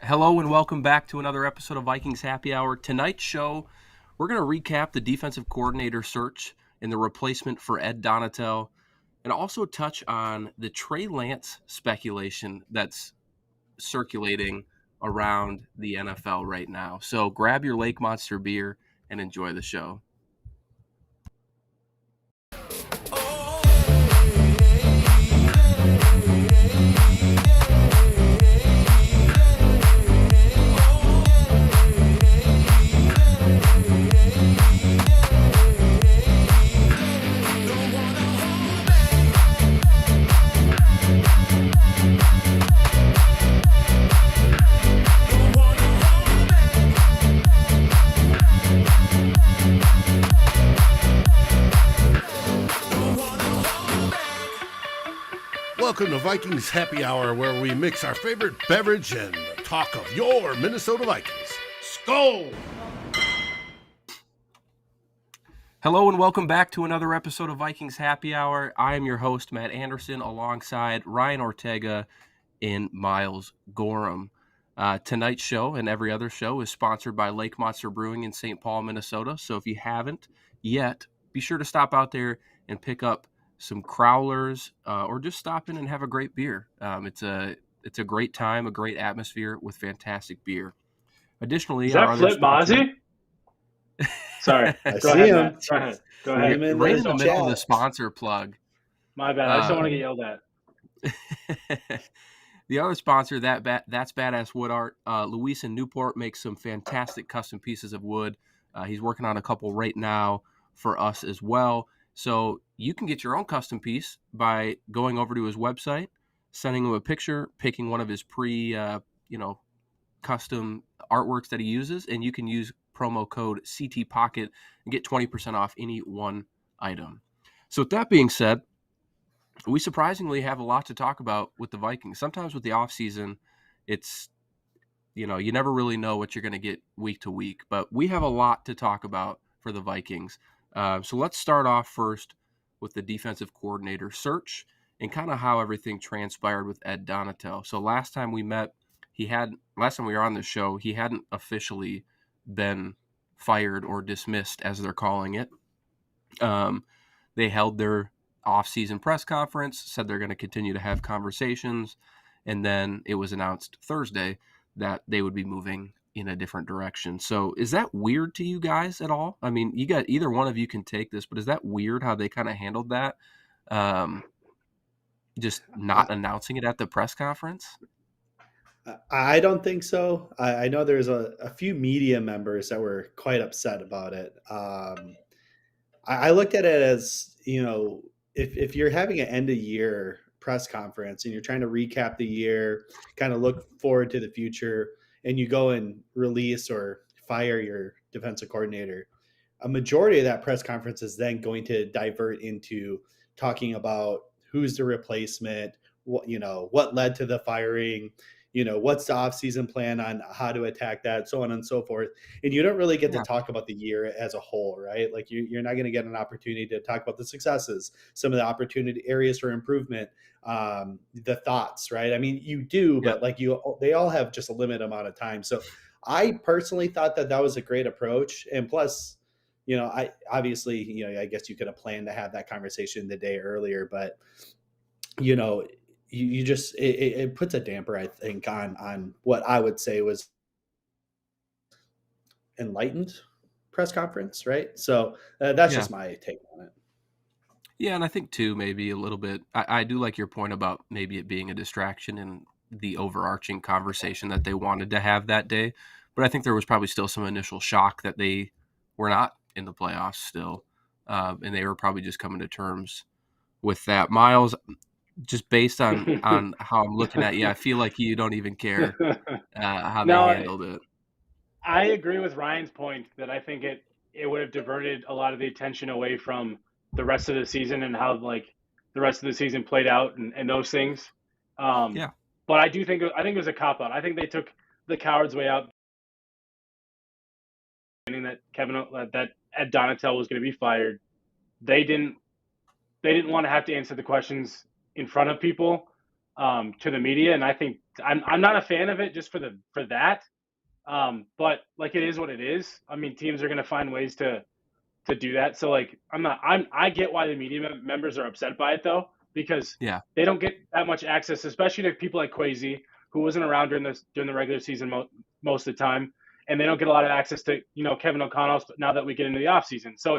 Hello and welcome back to another episode of Vikings Happy Hour. Tonight's show, we're going to recap the defensive coordinator search and the replacement for Ed Donatel, and also touch on the Trey Lance speculation that's circulating around the NFL right now. So grab your Lake Monster beer and enjoy the show. Welcome to Vikings Happy Hour, where we mix our favorite beverage and talk of your Minnesota Vikings. SKOL! Hello and welcome back to another episode of Vikings Happy Hour. I am your host, Matt Anderson, alongside Ryan Ortega and Miles Gorham. Tonight's show and every other show is sponsored by Lake Monster Brewing in St. Paul, Minnesota. So if you haven't yet, be sure to stop out there and pick up some crowlers or just stop in and have a great beer. It's a great time, a great atmosphere with fantastic beer. Additionally, is that Flip Mozzie? Sorry, go ahead, Matt. Go ahead. Right in the middle of the sponsor plug. My bad. I just don't want to get yelled at. The other sponsor, that's Badass Wood Art. Luis in Newport makes some fantastic custom pieces of wood. He's working on a couple right now for us as well. So you can get your own custom piece by going over to his website, sending him a picture, picking one of his custom artworks that he uses, and you can use promo code CTPocket and get 20% off any one item. So with that being said, we surprisingly have a lot to talk about with the Vikings. Sometimes with the offseason, it's, you never really know what you're going to get week to week, but we have a lot to talk about for the Vikings. So let's start off first with the defensive coordinator search and kind of how everything transpired with Ed Donatel. So last time we were on the show, he hadn't officially been fired or dismissed, as they're calling it. They held their off-season press conference, said they're going to continue to have conversations, and then it was announced Thursday that they would be moving in a different direction. So is that weird to you guys at all? I mean, either one of you can take this, but is that weird how they kind of handled that? Just not announcing it at the press conference? I don't think so. I know there's a few media members that were quite upset about it. I looked at it as, if you're having an end of year press conference and you're trying to recap the year, kind of look forward to the future, and you go and release or fire your defensive coordinator, a majority of that press conference is then going to divert into talking about who's the replacement, what led to the firing, what's the offseason plan on how to attack that, so on and so forth. And you don't really get to talk about the year as a whole, right? Like you're not going to get an opportunity to talk about the successes, some of the opportunity areas for improvement, the thoughts, right? I mean, you do, but they all have just a limited amount of time. So I personally thought that was a great approach. And plus, I obviously, I guess you could have planned to have that conversation the day earlier, but you just it puts a damper, I think, on what I would say was enlightened press conference, right? So that's just my take on it. Yeah, and I think too, maybe a little bit. I do like your point about maybe it being a distraction in the overarching conversation that they wanted to have that day. But I think there was probably still some initial shock that they were not in the playoffs still, and they were probably just coming to terms with that. Miles, just based on how I'm looking at you, I feel like you don't even care how they handled it. I agree with Ryan's point that I think it would have diverted a lot of the attention away from the rest of the season and how the rest of the season played out and those things. But I think it was a cop out. I think they took the coward's way out, meaning that that Ed Donatel was going to be fired. They didn't want to have to answer the questions in front of people. to the media, and I think I'm not a fan of it just for that. But like it is what it is. I mean, teams are going to find ways to do that. So like I get why the media members are upset by it though, because Yeah. they don't get that much access, especially to people like Quasi, who wasn't around during the regular season most of the time, and they don't get a lot of access to Kevin O'Connell's now that we get into the off season. So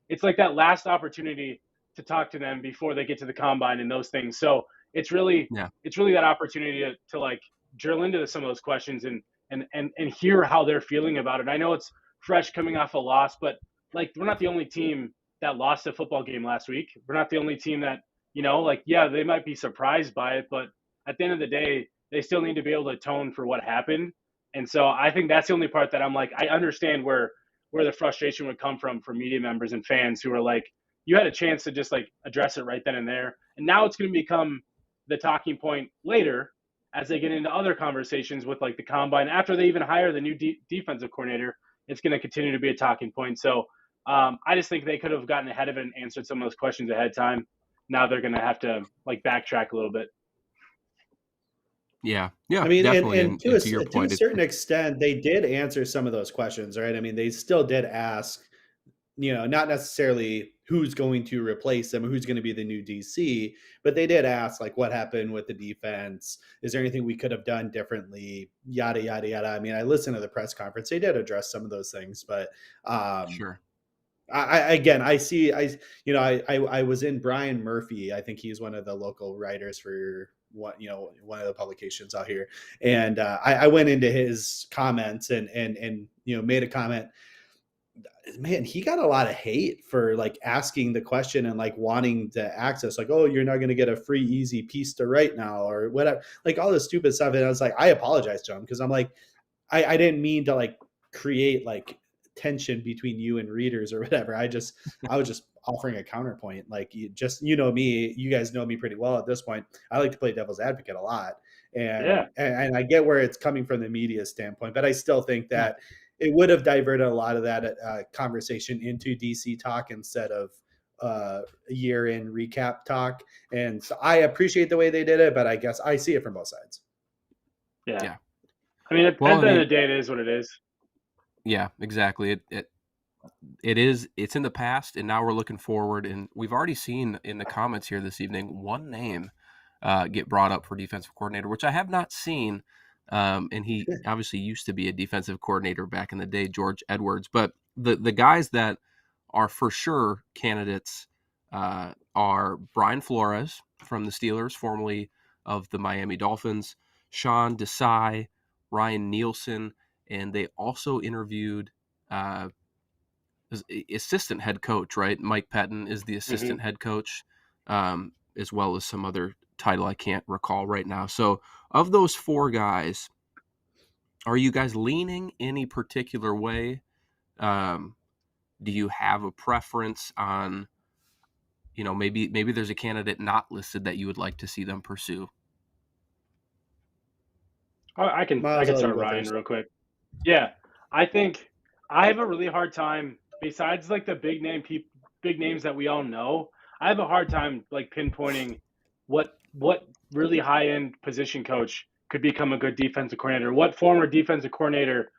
it's like that last opportunity to talk to them before they get to the combine and those things. So it's really Yeah. that opportunity to like drill into some of those questions and hear how they're feeling about it. I know it's fresh coming off a loss, but like we're not the only team that lost a football game last week. We're not the only team that, like, yeah, they might be surprised by it, but at the end of the day, they still need to be able to atone for what happened. And so I think that's the only part that I'm like, I understand where the frustration would come from for media members and fans who are like, you had a chance to just like address it right then and there. And now it's going to become the talking point later as they get into other conversations with like the combine after they even hire the new defensive coordinator. It's going to continue to be a talking point. So I just think they could have gotten ahead of it and answered some of those questions ahead of time. Now they're going to have to like backtrack a little bit. Yeah. Yeah. I mean, Definitely. and And to your to a point, certain extent, they did answer some of those questions, right? I mean, they still did ask, not necessarily who's going to replace them or who's going to be the new DC, but they did ask, like, what happened with the defense? Is there anything we could have done differently? Yada, yada, yada. I mean, I listened to the press conference. They did address some of those things, but sure. I see. I was in Brian Murphy. I think he's one of the local writers for one of the publications out here, and I went into his comments and made a comment. Man, he got a lot of hate for like asking the question and like wanting to access, like, oh, you're not going to get a free easy piece to write now or whatever, like all this stupid stuff. And I was like, I apologize to him because I'm like, I didn't mean to like create like tension between you and readers or whatever. I was just offering a counterpoint. Like, me, you guys know me pretty well at this point. I like to play devil's advocate a lot. And I get where it's coming from the media standpoint, but I still think that it would have diverted a lot of that conversation into DC talk instead of year-end recap talk. And so I appreciate the way they did it, but I guess I see it from both sides. Yeah. I mean, at the end of the day, it is what it is. Yeah, exactly. It's in the past, and now we're looking forward. And we've already seen in the comments here this evening one name get brought up for defensive coordinator, which I have not seen. And he obviously used to be a defensive coordinator back in the day, George Edwards. But the guys that are for sure candidates are Brian Flores from the Steelers, formerly of the Miami Dolphins, Sean Desai, Ryan Nielsen, and they also interviewed assistant head coach, right? Mike Pettin is the assistant head coach, as well as some other title I can't recall right now. So of those four guys, are you guys leaning any particular way? Do you have a preference on, maybe there's a candidate not listed that you would like to see them pursue? I can start Ryan real quick. Yeah, I think I have a really hard time, besides like the big names that we all know, I have a hard time like pinpointing what really high end position coach could become a good defensive coordinator. What former defensive coordinator,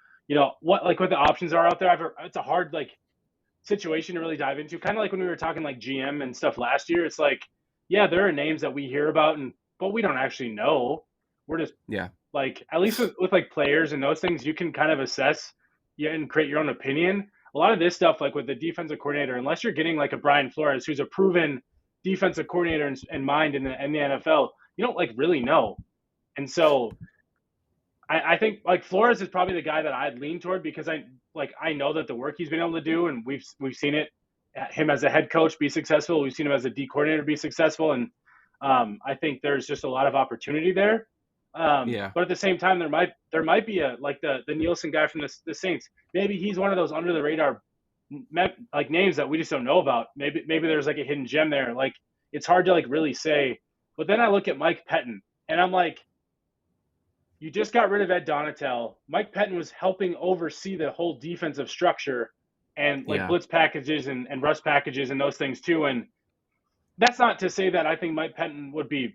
what the options are out there. It's a hard like situation to really dive into. Kind of like when we were talking like GM and stuff last year. It's like, yeah, there are names that we hear about but we don't actually know. We're just like, at least with like players and those things, you can kind of assess and create your own opinion. A lot of this stuff, like with the defensive coordinator, unless you're getting like a Brian Flores, who's a proven defensive coordinator in mind in the NFL, you don't like really know. And so I think like Flores is probably the guy that I'd lean toward because I know that the work he's been able to do, and we've seen it, him as a head coach be successful. We've seen him as a D coordinator be successful. And I think there's just a lot of opportunity there. But at the same time, there might be a like the Nielsen guy from the Saints. Maybe he's one of those under the radar like names that we just don't know about. Maybe there's like a hidden gem there. Like it's hard to like really say. But then I look at Mike Pettin and I'm like, you just got rid of Ed Donatel. Mike Pettin was helping oversee the whole defensive structure and like blitz packages and rust packages and those things too. And that's not to say that I think Mike Pettin would be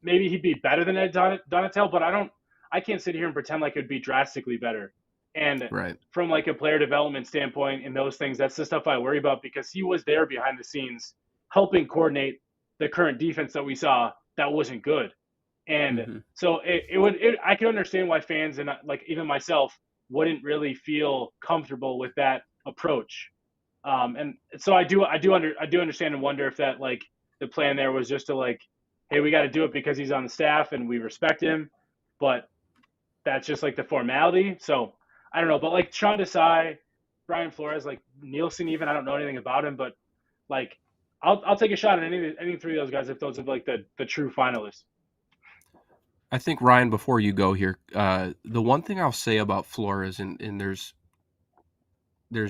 maybe he'd be better than Ed Donatel, but I can't sit here and pretend like it'd be drastically better. And Right. from like a player development standpoint and those things, that's the stuff I worry about because he was there behind the scenes helping coordinate the current defense that we saw that wasn't good. And Mm-hmm. so I can understand why fans and like even myself wouldn't really feel comfortable with that approach. And so I do understand and wonder if that like the plan there was just to like, hey, we got to do it because he's on the staff and we respect him, but that's just like the formality. So I don't know, but like Sean Desai, Brian Flores, like Nielsen, even I don't know anything about him, but like I'll take a shot at any three of those guys if those are like the true finalists. I think, Ryan, before you go here, the one thing I'll say about Flores, and there's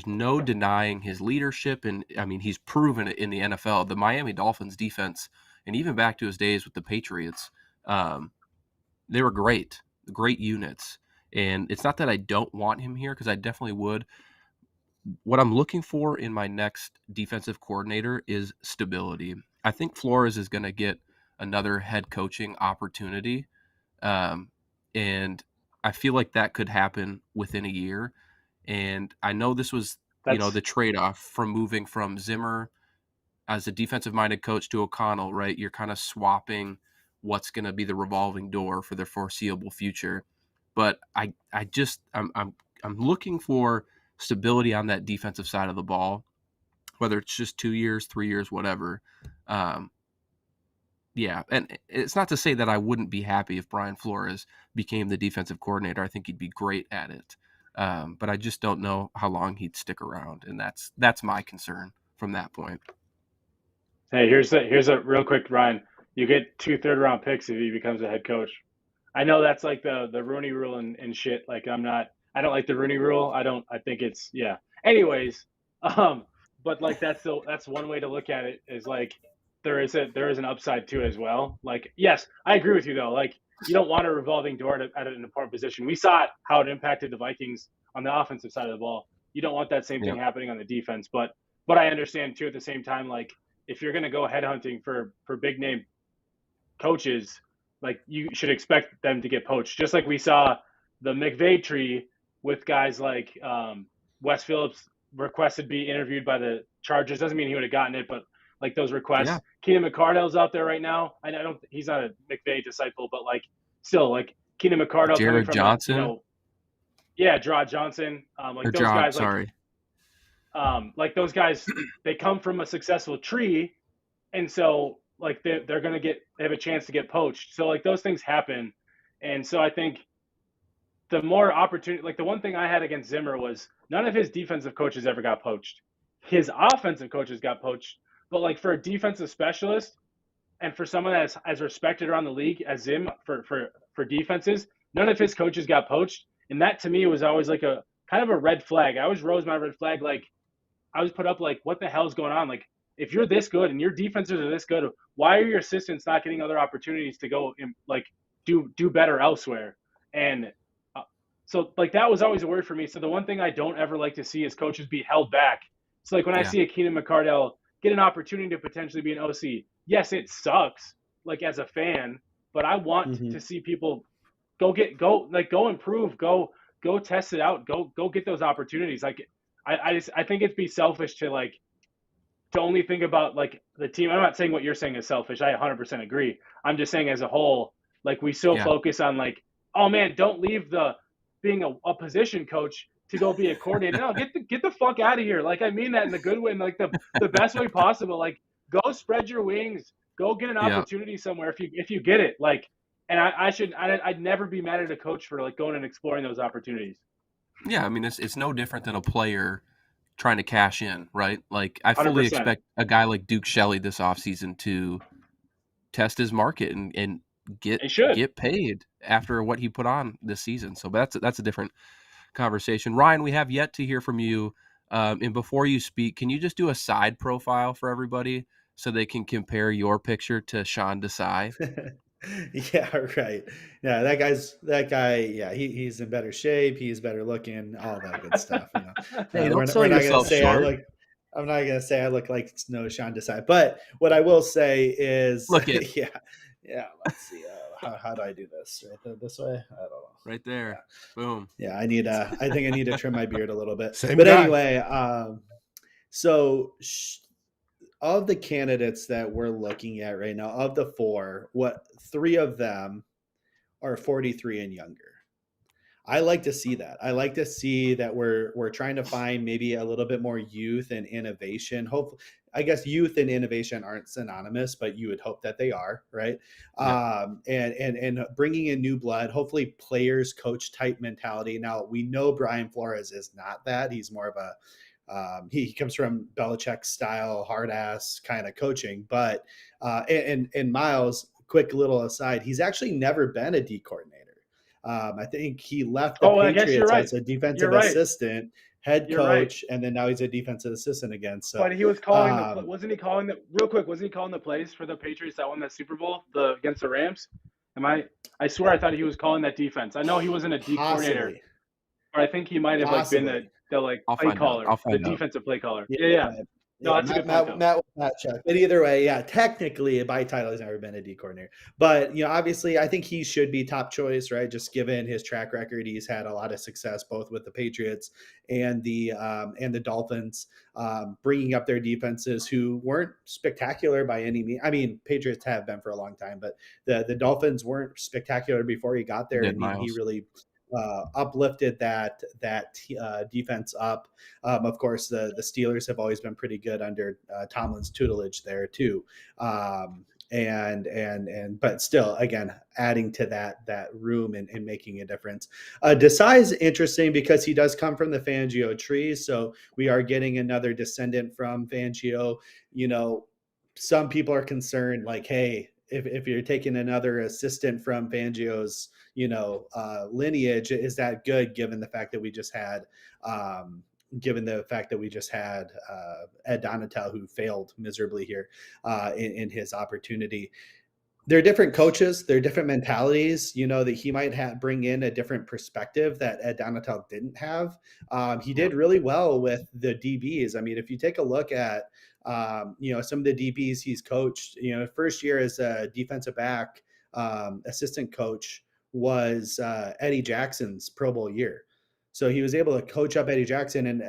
no denying his leadership, and I mean he's proven it in the NFL. The Miami Dolphins defense, and even back to his days with the Patriots, they were great units. And it's not that I don't want him here, because I definitely would. What I'm looking for in my next defensive coordinator is stability. I think Flores is going to get another head coaching opportunity, and I feel like that could happen within a year. And I know this was, That's the trade-off from moving from Zimmer as a defensive-minded coach to O'Connell, right? You're kind of swapping what's going to be the revolving door for the foreseeable future. But I'm looking for stability on that defensive side of the ball, whether it's just 2 years, 3 years, whatever. Yeah, and it's not to say that I wouldn't be happy if Brian Flores became the defensive coordinator. I think he'd be great at it. But I just don't know how long he'd stick around, and that's my concern from that point. hey, here's a real quick, Ryan. You get 2 third-round picks if he becomes a head coach. I know that's like the Rooney rule and shit. Like I don't like the Rooney rule. I think it's yeah. Anyways, but like that's one way to look at it is like there is an upside to it as well. Like yes, I agree with you though. Like you don't want a revolving door at an important position. We saw how it impacted the Vikings on the offensive side of the ball. You don't want that same thing Yeah, happening on the defense. But I understand too at the same time like if you're gonna go headhunting for big name coaches, like you should expect them to get poached. Just like we saw the McVay tree with guys like Wes Phillips requested be interviewed by the Chargers. Doesn't mean he would have gotten it, but like those yeah. requests. Keenan McCardell's out there right now. I don't. He's not a McVay disciple, but like still like Keenan McCardell coming Jared from a Johnson yeah, Gerard Johnson. or Like those John, guys sorry. like those guys they come from a successful tree, and so like they're gonna they have a chance to get poached. So like those things happen, and so I think the more opportunity, like the one thing I had against Zimmer was none of his defensive coaches ever got poached. His offensive coaches got poached, but like for a defensive specialist and for someone that's as respected around the league as Zim for defenses, none of his coaches got poached, and that to me was always like a kind of a red flag. I always rose my red flag. Like I was put up like, what the hell's going on? Like if you're this good and your defenses are this good, why are your assistants not getting other opportunities to go and like do better elsewhere? And so like that was always a word for me. So the one thing I don't ever like to see is coaches be held back. So like when I Yeah, see a Keenan McCardell get an opportunity to potentially be an OC, yes, it sucks like as a fan, but I want Mm-hmm. to see people go improve, go test it out, go get those opportunities. Like I think it'd be selfish to like to only think about like the team. I'm not saying what you're saying is selfish. I 100% agree. I'm just saying as a whole, like we so yeah, focus on like, oh man, don't leave the being a position coach to go be a coordinator. No, get the fuck out of here. Like I mean that in the good way, in like the best way possible. Like go spread your wings, go get an yeah, opportunity somewhere if you get it. Like, and I'd never be mad at a coach for like going and exploring those opportunities. yeah. I mean, it's no different than a player trying to cash in, right? Like I fully 100%. expect a guy like Duke Shelley this offseason to test his market and get They should. get paid after what he put on this season. So that's a different conversation. Ryan, we have yet to hear from you. And before you speak, can you just do a side profile for everybody so they can compare your picture to Sean Desai? Yeah, right. Yeah, that guy. Yeah, he's in better shape. He's better looking. All that good stuff. Hey, don't sell We're not gonna yourself say I short. look. I'm not gonna say I look like no Sean Desai. But what I will say is, Look it. yeah, Yeah, let's see. How do I do this? This way? I don't know. Right there. Boom. Yeah, I think I need to trim my beard a little bit. Same But guy. anyway, so of the candidates that we're looking at right now, of the four, what 3 of them are 43 and younger. I like to see that. I like to see that we're trying to find maybe a little bit more youth and innovation. Hope I guess youth and innovation aren't synonymous, but you would hope that they are, right? Yep. And bringing in new blood, hopefully players coach type mentality. Now we know Brian Flores is not that. He's more of a he comes from Belichick style, hard ass kind of coaching. But and Miles, quick little aside, he's actually never been a D coordinator. I think he left the I guess you're Patriots right. as a defensive You're right. assistant, head You're right. coach, and then now he's a defensive assistant again. So, But he was calling wasn't he calling the real quick? Wasn't he calling the plays for the Patriots that won that Super Bowl against the Rams? I swear I thought he was calling that defense. I know he wasn't a D coordinator, possibly, but I think he might have been the I'll play find out. caller, I'll the find out. defensive play caller. yeah. Yeah. No, that's a good point. Matt check. But either way, yeah, technically by title, he's never been a D coordinator. But obviously, I think he should be top choice, right? Just given his track record, he's had a lot of success both with the Patriots and the Dolphins, bringing up their defenses who weren't spectacular by any means. I mean, Patriots have been for a long time, but the Dolphins weren't spectacular before he got there, and he really uplifted that defense up. Of course, the Steelers have always been pretty good under Tomlin's tutelage there too. But still, again, adding to that room and making a difference. Desai's interesting because he does come from the Fangio tree, so we are getting another descendant from Fangio. Some people are concerned, like, hey, if you're taking another assistant from Fangio's, lineage, is that good given the fact that we just had Ed Donatel, who failed miserably here in his opportunity. They're different coaches, they're different mentalities, that he might bring in a different perspective that Ed Donatel didn't have. He did really well with the DBs. I mean, if you take a look at some of the DBs he's coached, first year as a defensive back assistant coach was Eddie Jackson's Pro Bowl year. So he was able to coach up Eddie Jackson, and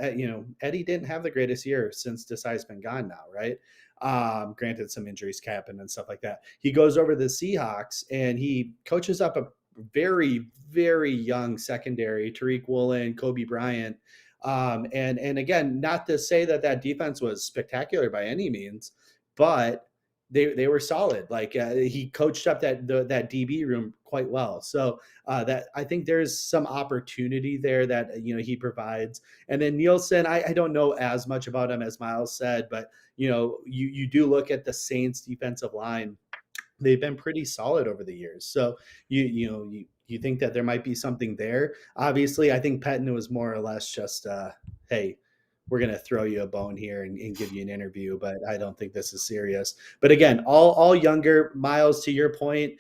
Eddie didn't have the greatest year since Desai's been gone now, right? Granted, some injuries happened and stuff like that. He goes over to the Seahawks and he coaches up a very, very young secondary, Tariq Woolen, Kobe Bryant. And again, not to say that defense was spectacular by any means, but they were solid. Like he coached up that DB room quite well. So that I think there's some opportunity there that he provides. And then Nielsen, I don't know as much about him as Miles said, but you do look at the Saints defensive line. They've been pretty solid over the years. So you think that there might be something there. Obviously, I think Pettine was more or less just hey, we're going to throw you a bone here and give you an interview, but I don't think this is serious. But again, all younger. Miles, to your point,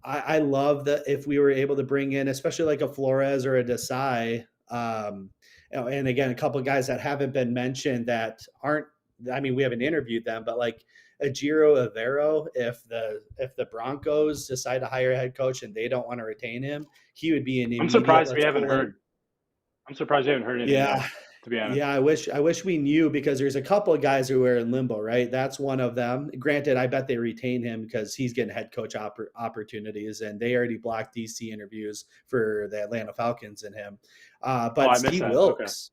I love that if we were able to bring in, especially like a Flores or a Desai, and again, a couple of guys that haven't been mentioned that aren't, I mean, we haven't interviewed them, but like a Giro Avero, if the Broncos decide to hire a head coach and they don't want to retain him, he would be an immediate. I'm surprised we haven't heard anything yet, to be honest. Yeah, I wish we knew, because there's a couple of guys who are in limbo, right? That's one of them. Granted, I bet they retain him because he's getting head coach opportunities, and they already blocked DC interviews for the Atlanta Falcons and him. But Steve Wilkes. Okay.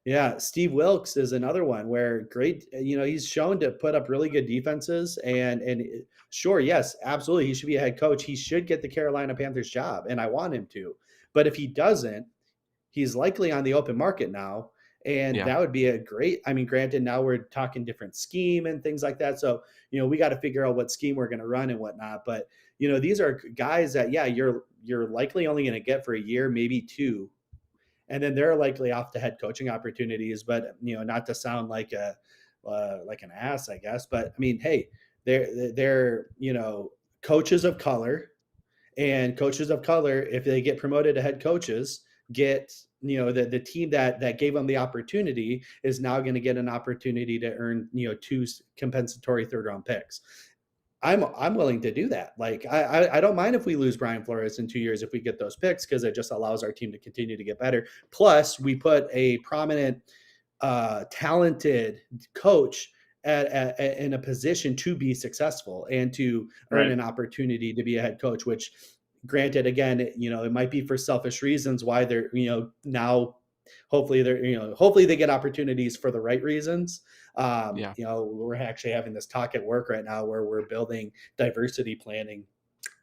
Yeah, Steve Wilkes is another one where great, he's shown to put up really good defenses, and sure, yes, absolutely, he should be a head coach. He should get the Carolina Panthers job, and I want him to. But if he doesn't, he's likely on the open market now. And that would be a great, I mean, granted, now we're talking different scheme and things like that. So, we got to figure out what scheme we're going to run and whatnot. But, these are guys that, you're likely only going to get for a year, maybe two. And then they're likely off to head coaching opportunities, but, not to sound like an ass, I guess. But I mean, hey, they're coaches of color, and coaches of color, if they get promoted to head coaches, get, the team that gave them the opportunity is now going to get an opportunity to earn, 2 compensatory third round picks. I'm willing to do that. Like I don't mind if we lose Brian Flores in 2 years if we get those picks, because it just allows our team to continue to get better. Plus, we put a prominent, talented coach in a position to be successful and to earn Right. an opportunity to be a head coach. Which, granted, again, it might be for selfish reasons why they're now. Hopefully they get opportunities for the right reasons. Yeah. We're actually having this talk at work right now where we're building diversity planning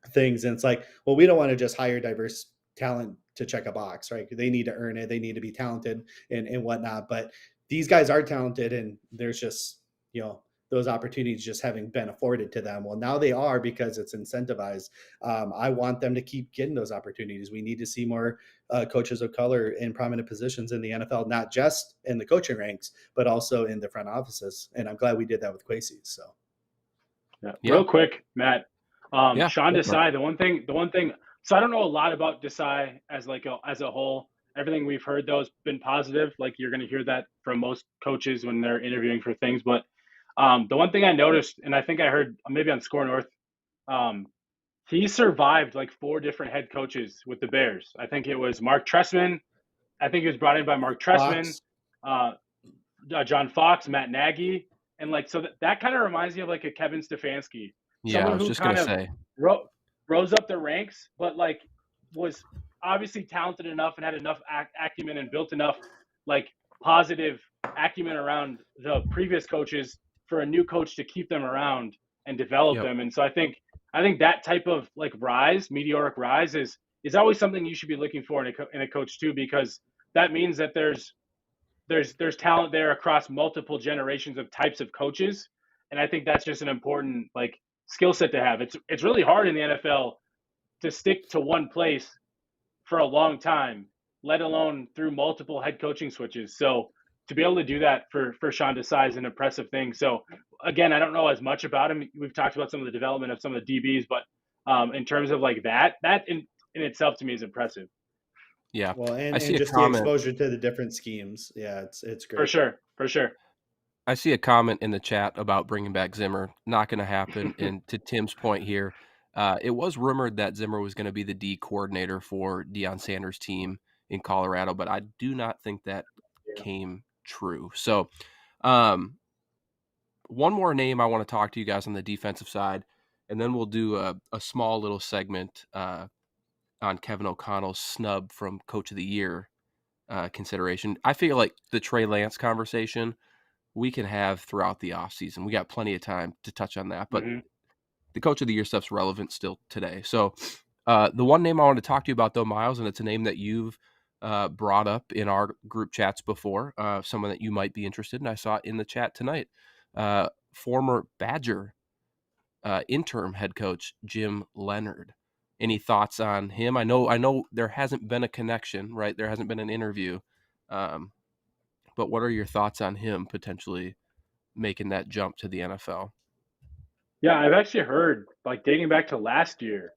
things. And it's like, well, we don't want to just hire diverse talent to check a box, right? They need to earn it. They need to be talented and whatnot. But these guys are talented, and there's just, those opportunities just haven't been afforded to them. Well, now they are, because it's incentivized. I want them to keep getting those opportunities. We need to see more coaches of color in prominent positions in the NFL, not just in the coaching ranks, but also in the front offices. And I'm glad we did that with Kwesi. So. Yeah. Yeah. Real quick, Matt. Yeah. Sean Desai. The one thing. So I don't know a lot about Desai as a whole. Everything we've heard though has been positive. Like you're going to hear that from most coaches when they're interviewing for things. But the one thing I noticed, and I think I heard maybe on Score North, he survived like 4 different head coaches with the Bears. I think it was Mark Trestman. I think he was brought in by Mark Trestman, Fox. John Fox, Matt Nagy, and like so that kind of reminds me of like a Kevin Stefanski, Yeah. I someone was who just going kind to of say, rose up the ranks, but like was obviously talented enough and had enough acumen and built enough like positive acumen around the previous coaches for a new coach to keep them around and develop yep. them. And so I think that type of like meteoric rise is always something you should be looking for in a coach too, because that means that there's talent there across multiple generations of types of coaches, and I think that's just an important like skill set to have. It's really hard in the NFL to stick to one place for a long time, let alone through multiple head coaching switches. So to be able to do that for Sean Desai is an impressive thing. So again, I don't know as much about him. We've talked about some of the development of some of the DBs, but in terms of like that in itself to me is impressive. Yeah. Well, I see and a just the comment. exposure to the different schemes. Yeah, it's For great. sure, for sure. I see a comment in the chat about bringing back Zimmer. Not going to happen. And to Tim's point here, it was rumored that Zimmer was going to be the D coordinator for Deion Sanders' team in Colorado, but I do not think that Yeah. came true. So, um, one more name I want to talk to you guys on the defensive side, and then we'll do a small little segment on Kevin O'Connell's snub from Coach of the Year consideration. I feel like the Trey Lance conversation we can have throughout the offseason. We got plenty of time to touch on that, but Mm-hmm. the Coach of the Year stuff's relevant still today. So the one name I want to talk to you about, though, Miles, and it's a name that you've brought up in our group chats before, someone that you might be interested in. I saw it in the chat tonight. Former Badger interim head coach Jim Leonard. Any thoughts on him? I know there hasn't been a connection, right? There hasn't been an interview. But what are your thoughts on him potentially making that jump to the NFL? Yeah, I've actually heard like dating back to last year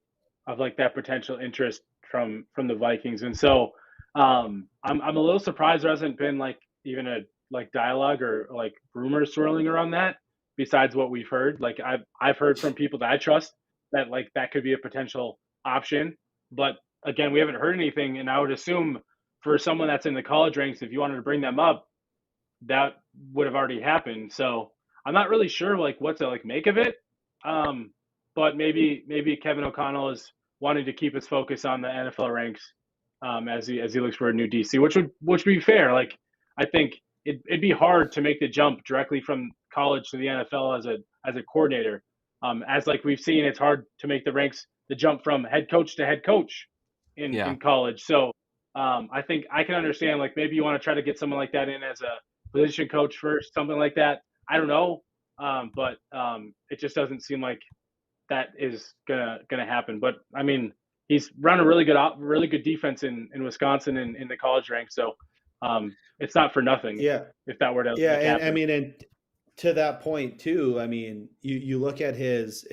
of like that potential interest from the Vikings, and so I'm a little surprised there hasn't been like even a like dialogue or like rumors swirling around that. Besides what we've heard, like I've heard from people that I trust that like that could be a potential option, but again, we haven't heard anything, and I would assume for someone that's in the college ranks, if you wanted to bring them up, that would have already happened. So I'm not really sure like what to like make of it. Um, but maybe Kevin O'Connell is wanting to keep his focus on the NFL ranks as he looks for a new DC, which would be fair. Like I think it'd be hard to make the jump directly from college to the NFL as a coordinator. As like we've seen, it's hard to make the jump from head coach to head coach Yeah, in college. So I think I can understand like maybe you want to try to get someone like that in as a position coach first, something like that. I don't know, but it just doesn't seem like that is gonna happen. But I mean, he's run a really good defense in Wisconsin and in the college ranks, so it's not for nothing Yeah, if that were to yeah, like and I happen. mean, and to that point too. I mean, you look at his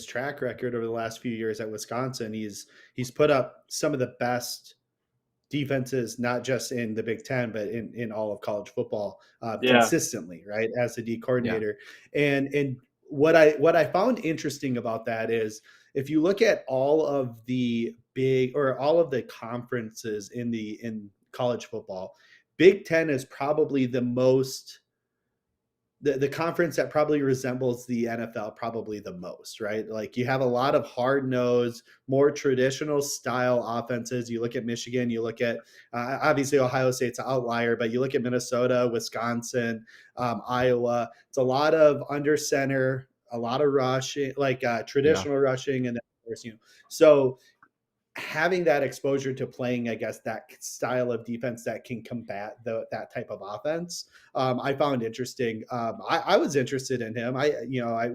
track record over the last few years at Wisconsin. He's put up some of the best defenses, not just in the Big Ten, but in all of college football, Yeah, consistently, right? As the D yeah, coordinator, and what I found interesting about that is if you look at all of the all of the conferences in college football, Big Ten is probably the conference that probably resembles the NFL probably the most, right? Like you have a lot of hard nosed, more traditional style offenses. You look at Michigan, you look at obviously Ohio State's an outlier, but you look at Minnesota, Wisconsin, Iowa. It's a lot of under center, a lot of rushing, like Yeah. traditional rushing, and then of course, so having that exposure to playing, I guess, that style of defense that can combat that type of offense, I found interesting. I was interested in him.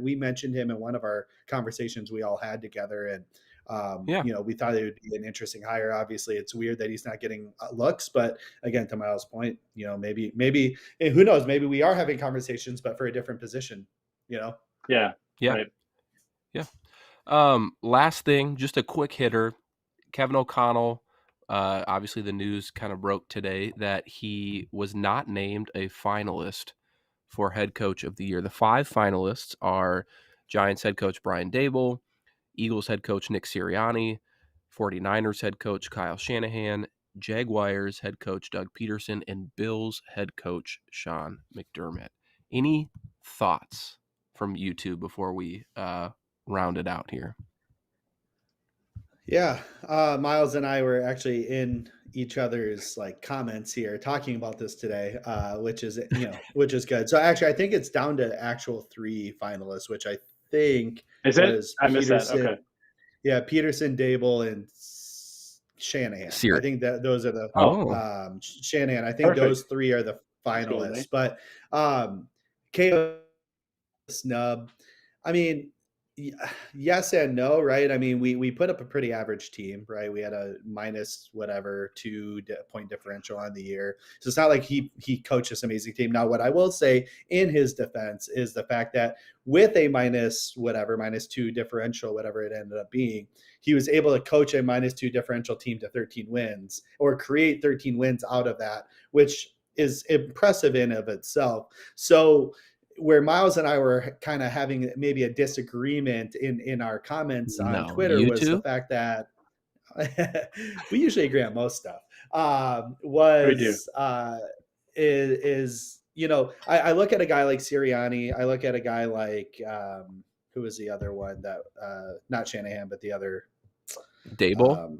We mentioned him in one of our conversations we all had together, and Yeah. we thought it would be an interesting hire. Obviously, it's weird that he's not getting looks, but again, to Miles' point, maybe who knows? Maybe we are having conversations, but for a different position. Yeah. Yeah. Right. Yeah. Last thing, just a quick hitter. Kevin O'Connell, obviously the news kind of broke today that he was not named a finalist for head coach of the year. The 5 finalists are Giants head coach Brian Dable, Eagles head coach Nick Sirianni, 49ers head coach Kyle Shanahan, Jaguars head coach Doug Peterson, and Bills head coach Sean McDermott. Any thoughts from you two before we round it out here? Yeah, Miles and I were actually in each other's like comments here talking about this today, which is good. So actually, I think it's down to actual 3 finalists, which I think Is it? was I missed that. Peterson. Okay. Yeah, Peterson, Dable, and Shanahan. I think that those are the Shanahan. I think Perfect. those 3 are the finalists. But KO snub. I mean, yes and no, right? I mean, we put up a pretty average team, right? We had a minus whatever 2-point differential on the year, so it's not like he coached this amazing team. Now, what I will say in his defense is the fact that with a -2 differential, whatever it ended up being, he was able to coach a -2 differential team to 13 wins or create 13 wins out of that, which is impressive in of itself. So where Miles and I were kind of having maybe a disagreement in our comments on Twitter was the fact that we usually agree on most stuff. I look at a guy like Sirianni. I look at a guy like who was the other one that not Shanahan, but the other Dable,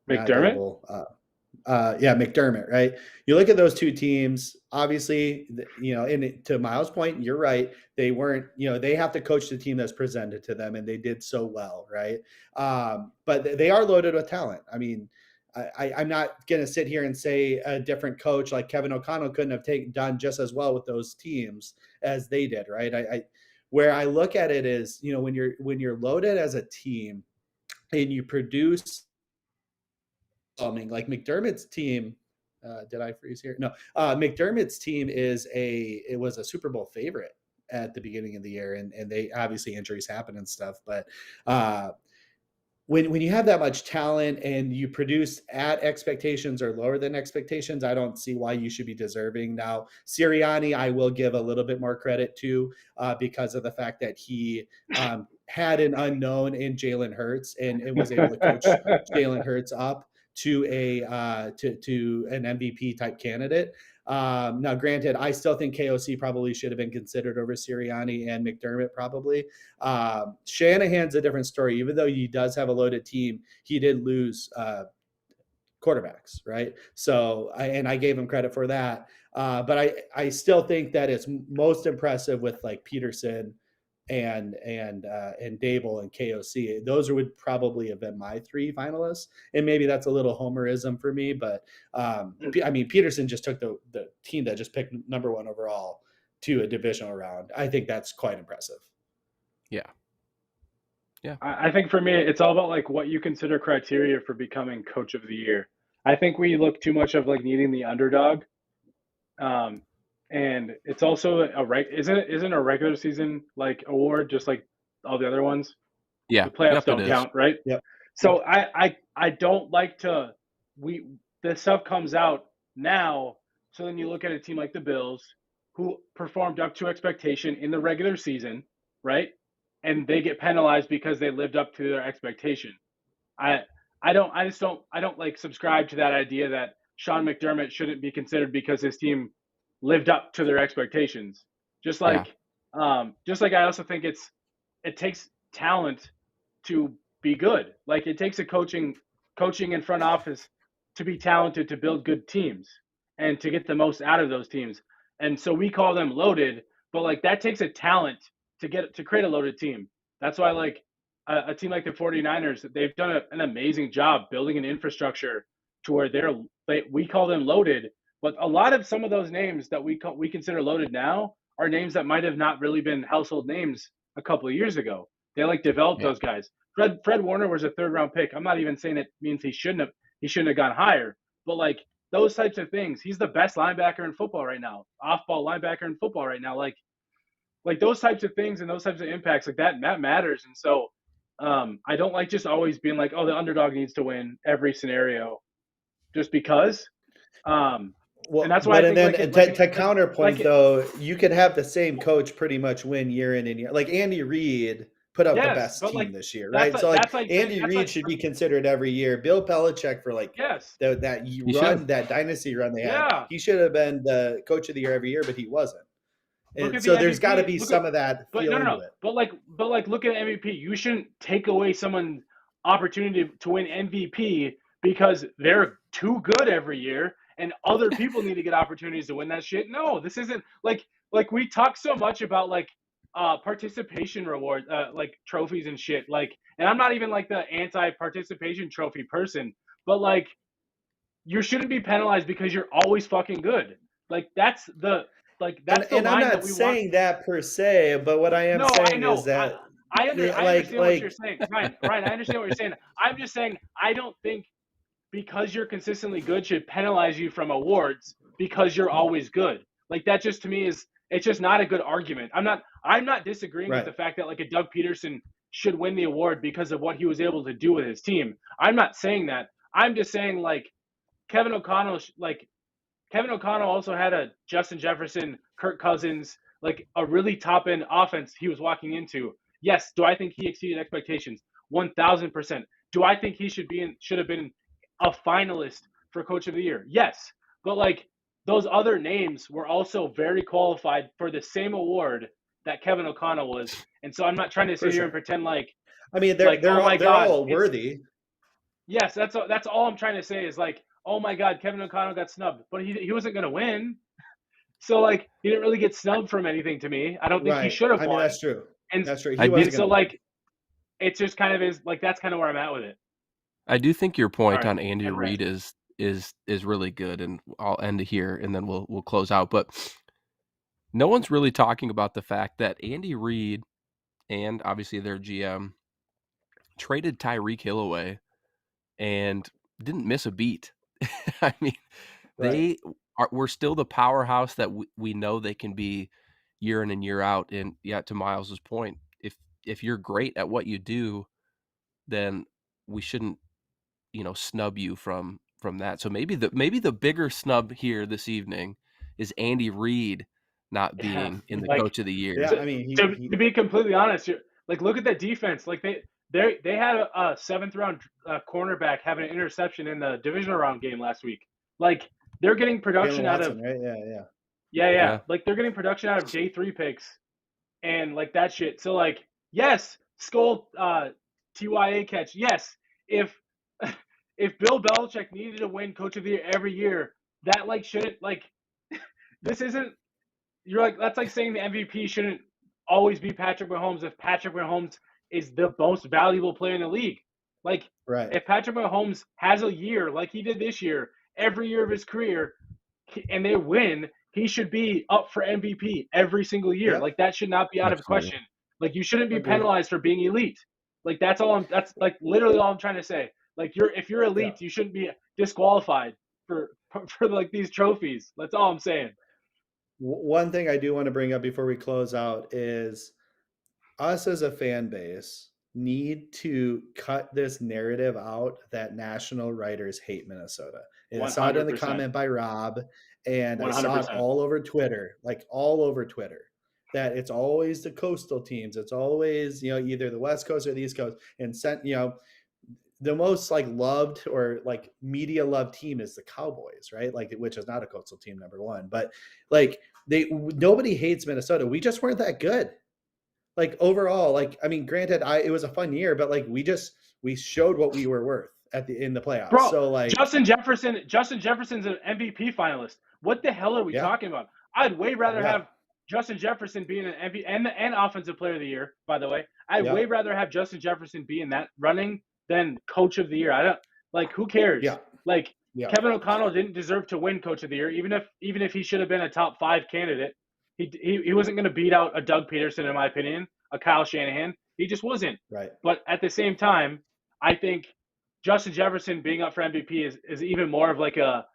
McDermott. McDermott, right? You look at those 2 teams, obviously, and to Miles' point, you're right. They weren't, they have to coach the team that's presented to them, and they did so well, right? But they are loaded with talent. I mean, I'm not going to sit here and say a different coach like Kevin O'Connell couldn't have done just as well with those teams as they did, right? Where I look at it is, when you're loaded as a team and you produce like McDermott's team. Did I freeze here? No. McDermott's team was a Super Bowl favorite at the beginning of the year, and they obviously injuries happen and stuff. But when you have that much talent and you produce at expectations or lower than expectations, I don't see why you should be deserving. Now, Sirianni, I will give a little bit more credit to because of the fact that he had an unknown in Jalen Hurts and was able to coach Jalen Hurts up to an MVP type candidate. Now, granted, I still think KOC probably should have been considered over Sirianni and McDermott probably. Shanahan's a different story. Even though he does have a loaded team, he did lose quarterbacks, right? So, I gave him credit for that. But I still think that it's most impressive with like Peterson and Dable and KOC. Those would probably have been my 3 finalists, and maybe that's a little homerism for me, but I mean, Peterson just took the team that just picked number 1 overall to a divisional round. I think that's quite impressive. Yeah. I think for me, it's all about like what you consider criteria for becoming coach of the year. I think we look too much of like needing the underdog. And it's also isn't a regular season like award just like all the other ones? Yeah. The playoffs don't count, right? Yep. So I don't like to this stuff comes out now. So then you look at a team like the Bills who performed up to expectation in the regular season, right? And they get penalized because they lived up to their expectation. I I don't like subscribe to that idea that Sean McDermott shouldn't be considered because his team lived up to their expectations. Just Yeah. like I also think it takes talent to be good. Like it takes a coaching and front office to be talented to build good teams and to get the most out of those teams. And so we call them loaded, but like that takes a talent to create a loaded team. That's why like a team like the 49ers, they've done an amazing job building an infrastructure to where we call them loaded, but a lot of some of those names that we consider loaded now are names that might have not really been household names a couple of years ago. They like developed Yeah. those guys. Fred Warner was a third round pick. I'm not even saying it means he shouldn't have gone higher, but like those types of things. He's the best linebacker in football right now, off ball linebacker in football right now. Like those types of things and those types of impacts like that matters. And so I don't like just always being like, oh, the underdog needs to win every scenario just because. Well, And that's why but I and think then to like counterpoint though, you could have the same coach pretty much win year in and year. Like Andy Reid put out the yes, best but team like this year, that's right? So like that's like saying Andy that's Reid like should be considered every year. Bill Belichick for like yes, that He should. that dynasty run they had, yeah. he should have been the coach of the year every year, but he wasn't. Look And at the so there's got to MVP. be Look at some of that but feel no, into it. but like look at MVP. You shouldn't take away someone's opportunity to win MVP because they're too good every year and other people need to get opportunities to win that shit. No, this isn't like we talk so much about like participation rewards, like trophies and shit. Like, and I'm not even like the anti-participation trophy person, but like you shouldn't be penalized because you're always fucking good. Like that's the And I'm line that not we want. saying that per se, but what I am No, I saying is know. that I understand what you're like saying, Ryan. Ryan, I understand what you're saying. I'm just saying I don't think because you're consistently good should penalize you from awards because you're always good. Like that just to me is it's just not a good argument. I'm not disagreeing with right. the fact that like a Doug Peterson should win the award because of what he was able to do with his team. I'm not saying that. I'm just saying like Kevin O'Connell like Kevin O'Connell also had a Justin Jefferson, Kirk Cousins, like a really top end offense he was walking into. Yes, do I think he exceeded expectations? 1000%. Do I think he should have been a finalist for Coach of the Year? Yes, but like those other names were also very qualified for the same award that Kevin O'Connell was, and so I'm not trying to For sit here and sure. pretend I mean, like oh my they're god, all it's worthy. yes, that's all I'm trying to say is like oh my god, Kevin O'Connell got snubbed, but he wasn't going to win. So like he didn't really get snubbed from anything to me. I don't think he Right. should have I mean, won. that's true. And That's true. I He do and wasn't so going to win. like it's just kind of is like that's kind of where I'm at with it. I do think your All point right. on Andy And rant. Reid is really good, and I'll end it here, and then we'll close out. But no one's really talking about the fact that Andy Reid and obviously their GM traded Tyreek Hill away and didn't miss a beat. I mean, Right. we're still the powerhouse that we know they can be year in and year out. And yeah, to Miles's point, if you're great at what you do, then we shouldn't snub you from that. So maybe the bigger snub here this evening is Andy Reid not Yeah. being in the Like coach of the year. Yeah. to, I mean, to be completely honest, like look at that defense. Like they had a seventh round cornerback have an interception in the divisional round game last week. Like they're getting Jalen production out of Watson, right? Yeah. Yeah. yeah. Yeah. Like they're getting production out of day 3 picks and like that shit. So like yes, SKOL TYA catch. Yes, if if Bill Belichick needed to win Coach of the Year every year, that like shouldn't like this isn't you're like that's like saying the MVP shouldn't always be Patrick Mahomes if Patrick Mahomes is the most valuable player in the league. Like Right. if Patrick Mahomes has a year like he did this year, every year of his career, and they win, he should be up for MVP every single year. Yep. Like that should not be out of Absolutely. question. Like you shouldn't be Agreed. penalized for being elite. Like that's like literally all I'm trying to say. Like if you're Yeah. elite, you shouldn't be disqualified for like these trophies. That's all I'm saying. One thing I do want to bring up before we close out is us as a fan base need to cut this narrative out that national writers hate Minnesota. And I saw it in the 100%. comment by Rob, and I saw it 100%. all over Twitter, like all over Twitter. that it's always the coastal teams. It's always, either the West Coast or the East Coast. And the most like loved or like media loved team is the Cowboys, right? Like, which is not a coastal team, number one, but like nobody hates Minnesota. We just weren't that good. Like overall, like, I mean, granted, it was a fun year, but like we showed what we were worth in the playoffs. Bro, So like Justin Jefferson's an MVP finalist. What the hell are we talking about? I'd way rather have Justin Jefferson being an MVP and offensive player of the year, by the way. I'd way rather have Justin Jefferson be in that running than coach of the year. I don't like, who cares? Yeah. Like Kevin O'Connell didn't deserve to win coach of the year, even if he should have been a top 5 candidate. He wasn't going to beat out a Doug Peterson, in my opinion, a Kyle Shanahan. He just wasn't. Right. But at the same time, I think Justin Jefferson being up for MVP is even more of like a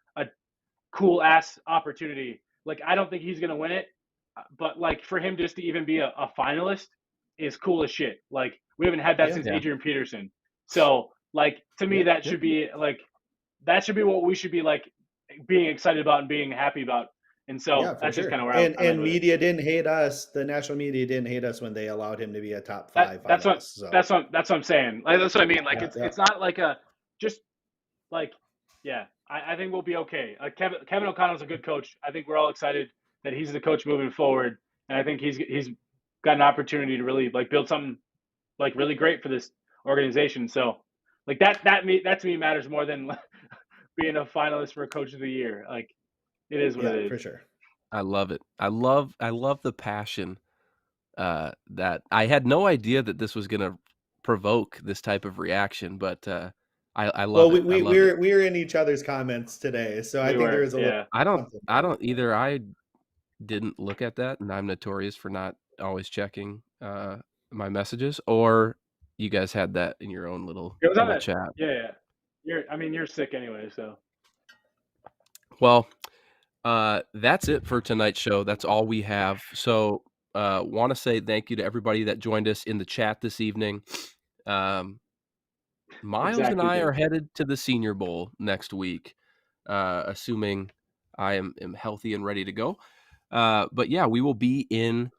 cool ass opportunity. Like, I don't think he's going to win it, but like for him just to even be a finalist is cool as shit. Like, we haven't had that since Adrian Peterson. So like, to me, that should be what we should be like being excited about and being happy about. And so that's just kind of where and media didn't hate us. The national media didn't hate us when they allowed him to be a top 5. That's what I'm saying. Like, that's what I mean. Like, it's not like I think we'll be okay. Kevin O'Connell's a good coach. I think we're all excited that he's the coach moving forward, and I think he's got an opportunity to really like build something like really great for this organization. So like that to me matters more than being a finalist for coach of the year. Like, it is what it is. For sure. I love it. I love the passion that I had no idea that this was going to provoke this type of reaction, but I love it. We were in each other's comments today, so I think there was a little. I don't either. I didn't look at that, and I'm notorious for not always checking my messages. Or you guys had that in your own little chat. Yeah. You're sick anyway, so. Well, that's it for tonight's show. That's all we have. So want to say thank you to everybody that joined us in the chat this evening. Miles and I are headed to the Senior Bowl next week, assuming I am healthy and ready to go. But yeah, we will be in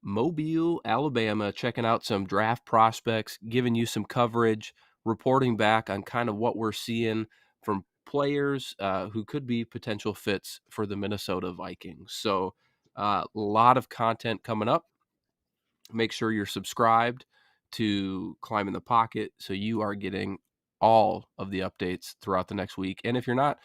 Mobile, Alabama, checking out some draft prospects, giving you some coverage, reporting back on kind of what we're seeing from players who could be potential fits for the Minnesota Vikings. So a lot of content coming up. Make sure you're subscribed to Climb in the Pocket so you are getting all of the updates throughout the next week. And if you're not,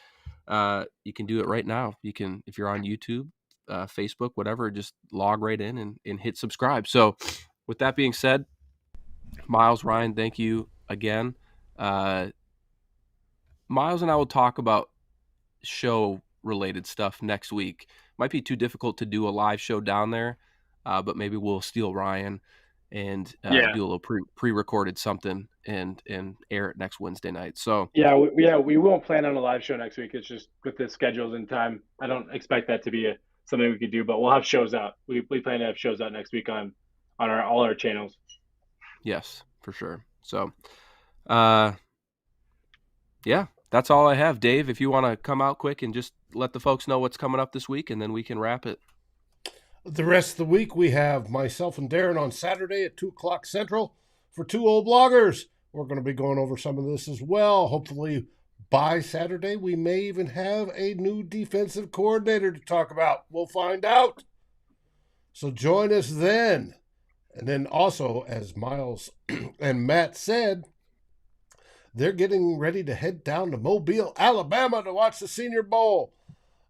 you can do it right now. You can, if you're on YouTube, Facebook, whatever, just log right in and hit subscribe. So with that being said, Miles, Ryan, thank you again. Miles and I will talk about show related stuff next week. Might be too difficult to do a live show down there, but maybe we'll steal Ryan and do a little pre-recorded something and air it next Wednesday night. So we won't plan on a live show next week. It's just with the schedules and time. I don't expect that to be something we could do, but we'll have shows out. We plan to have shows out next week on all our channels. Yes, for sure. So, yeah, that's all I have. Dave, if you want to come out quick and just let the folks know what's coming up this week, and then we can wrap it. The rest of the week, we have myself and Darren on Saturday at 2 o'clock Central for Two Old Bloggers. We're going to be going over some of this as well. Hopefully, by Saturday, we may even have a new defensive coordinator to talk about. We'll find out. So join us then. And then also, as Miles and Matt said, they're getting ready to head down to Mobile, Alabama to watch the Senior Bowl.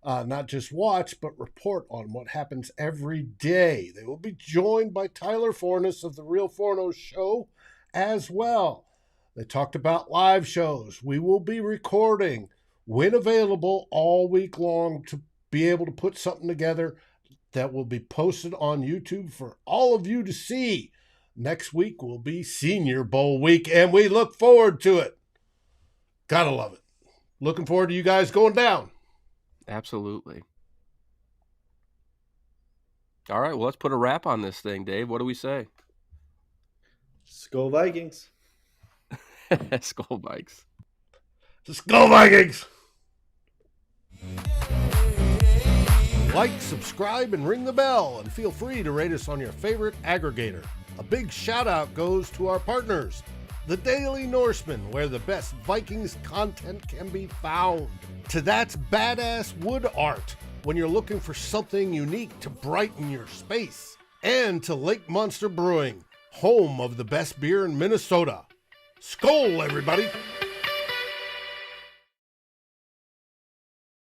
Not just watch, but report on what happens every day. They will be joined by Tyler Fornes of The Real Fornos Show as well. They talked about live shows. We will be recording, when available, all week long to be able to put something together that will be posted on YouTube for all of you to see. Next week will be Senior Bowl week, and we look forward to it. Gotta love it. Looking forward to you guys going down. Absolutely. All right, well, let's put a wrap on this thing, Dave. What do we say? SKOL Vikings. SKOL Vikes. SKOL Vikings! Like, subscribe, and ring the bell, and feel free to rate us on your favorite aggregator. A big shout out goes to our partners, the Daily Norseman, where the best Vikings content can be found. To That's Badass Wood Art, when you're looking for something unique to brighten your space. And to Lake Monster Brewing, home of the best beer in Minnesota. SKOL, everybody!